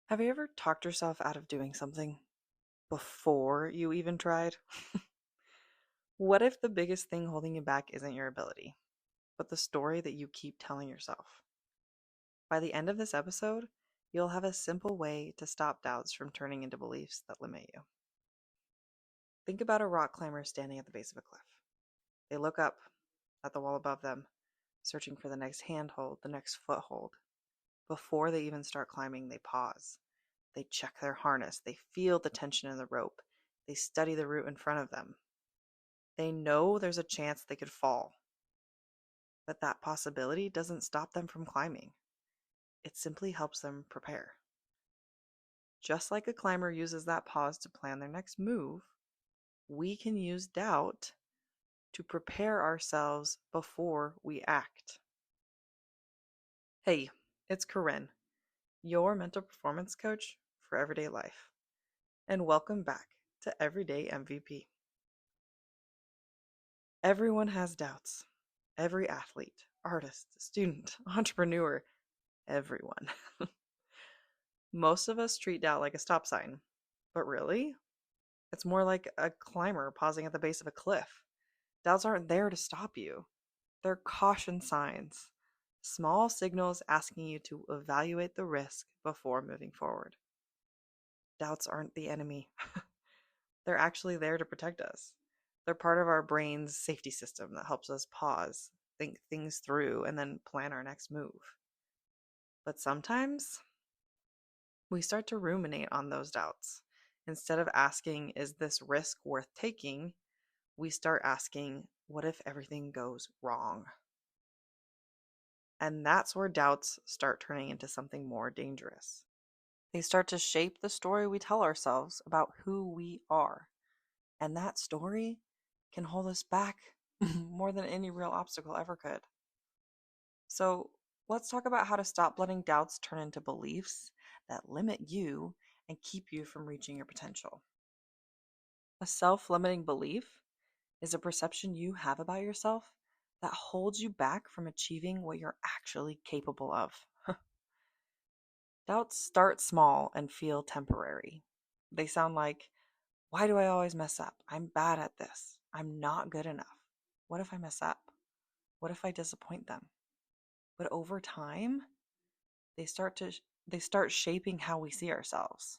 Have you ever talked yourself out of doing something before you even tried? What if the biggest thing holding you back isn't your ability, but the story that you keep telling yourself? By the end of this episode, you'll have a simple way to stop doubts from turning into beliefs that limit you. Think about a rock climber standing at the base of a cliff. They look up at the wall above them, searching for the next handhold, the next foothold. Before they even start climbing, they pause. They check their harness. They feel the tension in the rope. They study the route in front of them. They know there's a chance they could fall, but that possibility doesn't stop them from climbing. It simply helps them prepare. Just like a climber uses that pause to plan their next move, we can use doubt to prepare ourselves before we act. Hey, it's Coryne, your mental performance coach for everyday life, and welcome back to Everyday MVP. Everyone has doubts. Every athlete, artist, student, entrepreneur, everyone. Most of us treat doubt like a stop sign, but really, it's more like a climber pausing at the base of a cliff. Doubts aren't there to stop you, they're caution signs, small signals asking you to evaluate the risk before moving forward. Doubts aren't the enemy, they're actually there to protect us. They're part of our brain's safety system that helps us pause, think things through, and then plan our next move. But sometimes we start to ruminate on those doubts. Instead of asking, is this risk worth taking? We start asking, what if everything goes wrong? And that's where doubts start turning into something more dangerous. They start to shape the story we tell ourselves about who we are. And that story can hold us back more than any real obstacle ever could. So let's talk about how to stop letting doubts turn into beliefs that limit you and keep you from reaching your potential. A self limiting belief is a perception you have about yourself that holds you back from achieving what you're actually capable of. Doubts start small and feel temporary. They sound like, why do I always mess up? I'm bad at this. I'm not good enough. What if I mess up? What if I disappoint them? But over time, they start shaping how we see ourselves.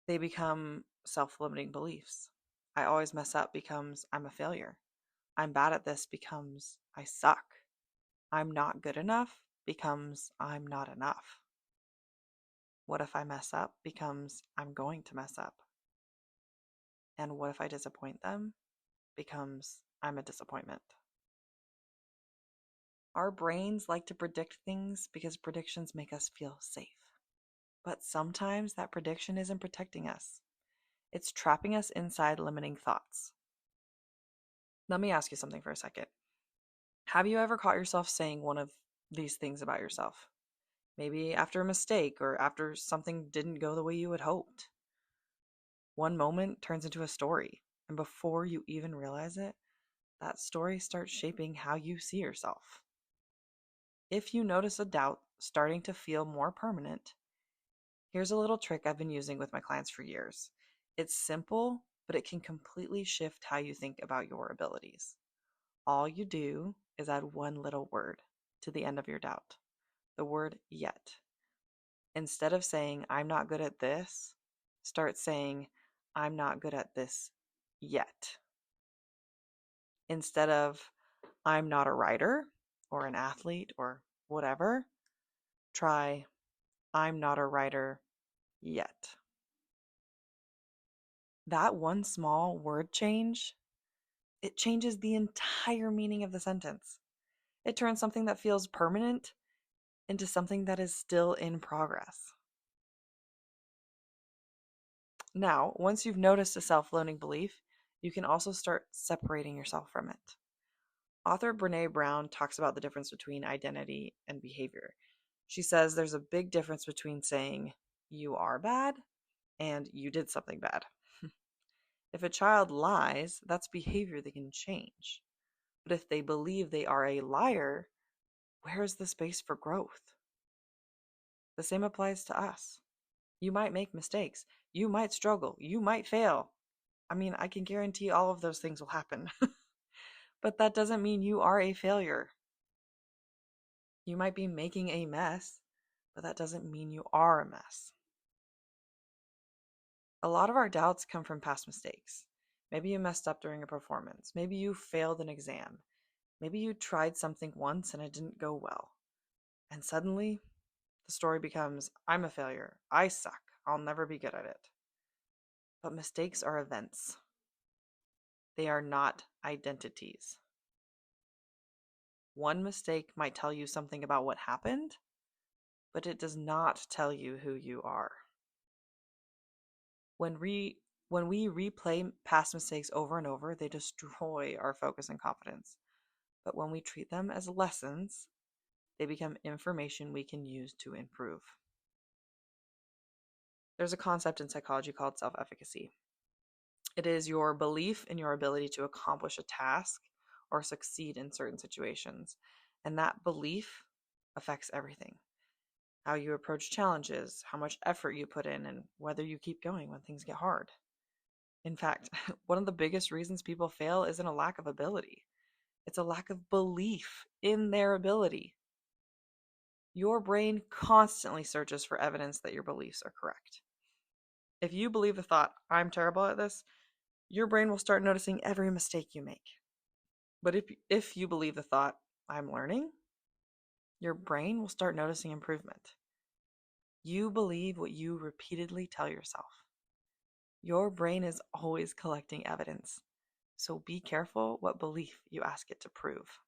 They become self-limiting beliefs. I always mess up becomes I'm a failure. I'm bad at this becomes I suck. I'm not good enough becomes I'm not enough. What if I mess up becomes I'm going to mess up. And what if I disappoint them becomes I'm a disappointment. Our brains like to predict things because predictions make us feel safe. But sometimes that prediction isn't protecting us. It's trapping us inside limiting thoughts. Let me ask you something for a second. Have you ever caught yourself saying one of these things about yourself? Maybe after a mistake or after something didn't go the way you had hoped. One moment turns into a story, and before you even realize it, that story starts shaping how you see yourself. If you notice a doubt starting to feel more permanent, here's a little trick I've been using with my clients for years. It's simple, but it can completely shift how you think about your abilities. All you do is add one little word to the end of your doubt, the word yet. Instead of saying, I'm not good at this, start saying, I'm not good at this yet. Instead of, I'm not a writer or an athlete or whatever, try, I'm not a writer yet. That one small word change, it changes the entire meaning of the sentence. It turns something that feels permanent into something that is still in progress. Now, once you've noticed a self-limiting belief, you can also start separating yourself from it. Author Brené Brown talks about the difference between identity and behavior. She says there's a big difference between saying, you are bad, and you did something bad. If a child lies, that's behavior they can change. But if they believe they are a liar, where is the space for growth? The same applies to us. You might make mistakes. You might struggle. You might fail. I mean, I can guarantee all of those things will happen. But that doesn't mean you are a failure. You might be making a mess, but that doesn't mean you are a mess. A lot of our doubts come from past mistakes. Maybe you messed up during a performance. Maybe you failed an exam. Maybe you tried something once and it didn't go well. And suddenly, the story becomes, I'm a failure. I suck. I'll never be good at it. But mistakes are events. They are not identities. One mistake might tell you something about what happened, but it does not tell you who you are. When we replay past mistakes over and over, they destroy our focus and confidence. But when we treat them as lessons, they become information we can use to improve. There's a concept in psychology called self-efficacy. It is your belief in your ability to accomplish a task or succeed in certain situations. And that belief affects everything. How you approach challenges, how much effort you put in, and whether you keep going when things get hard. In fact, one of the biggest reasons people fail isn't a lack of ability. It's a lack of belief in their ability. Your brain constantly searches for evidence that your beliefs are correct. If you believe the thought, I'm terrible at this, your brain will start noticing every mistake you make. But if you believe the thought, I'm learning, your brain will start noticing improvement. You believe what you repeatedly tell yourself. Your brain is always collecting evidence, so be careful what belief you ask it to prove.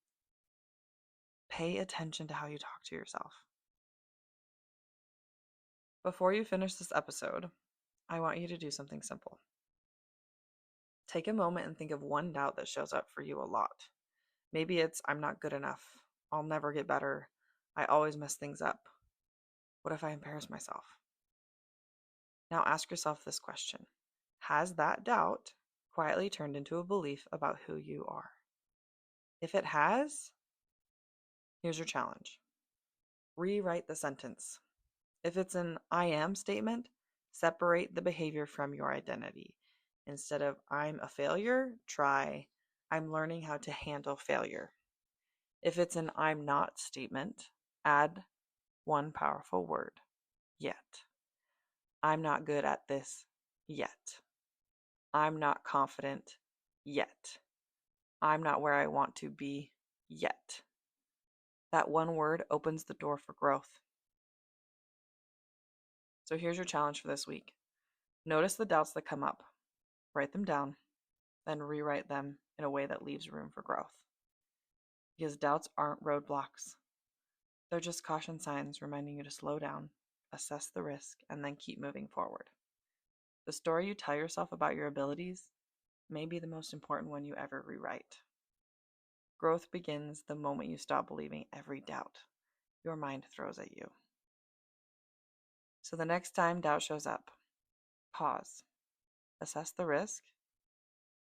Pay attention to how you talk to yourself. Before you finish this episode, I want you to do something simple. Take a moment and think of one doubt that shows up for you a lot. Maybe it's, I'm not good enough. I'll never get better. I always mess things up. What if I embarrass myself? Now ask yourself this question. Has that doubt quietly turned into a belief about who you are? If it has, here's your challenge. Rewrite the sentence. If it's an I am statement, separate the behavior from your identity. Instead of I'm a failure, try I'm learning how to handle failure. If it's an I'm not statement, add one powerful word, yet. I'm not good at this yet. I'm not confident yet. I'm not where I want to be yet. That one word opens the door for growth. So here's your challenge for this week. Notice the doubts that come up. Write them down, then rewrite them in a way that leaves room for growth. Because doubts aren't roadblocks. They're just caution signs reminding you to slow down, assess the risk, and then keep moving forward. The story you tell yourself about your abilities may be the most important one you ever rewrite. Growth begins the moment you stop believing every doubt your mind throws at you. So the next time doubt shows up, pause, assess the risk,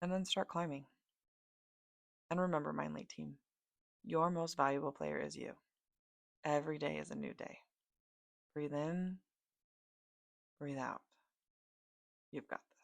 and then start climbing. And remember, Mind League team, your most valuable player is you. Every day is a new day. Breathe in, breathe out. You've got this.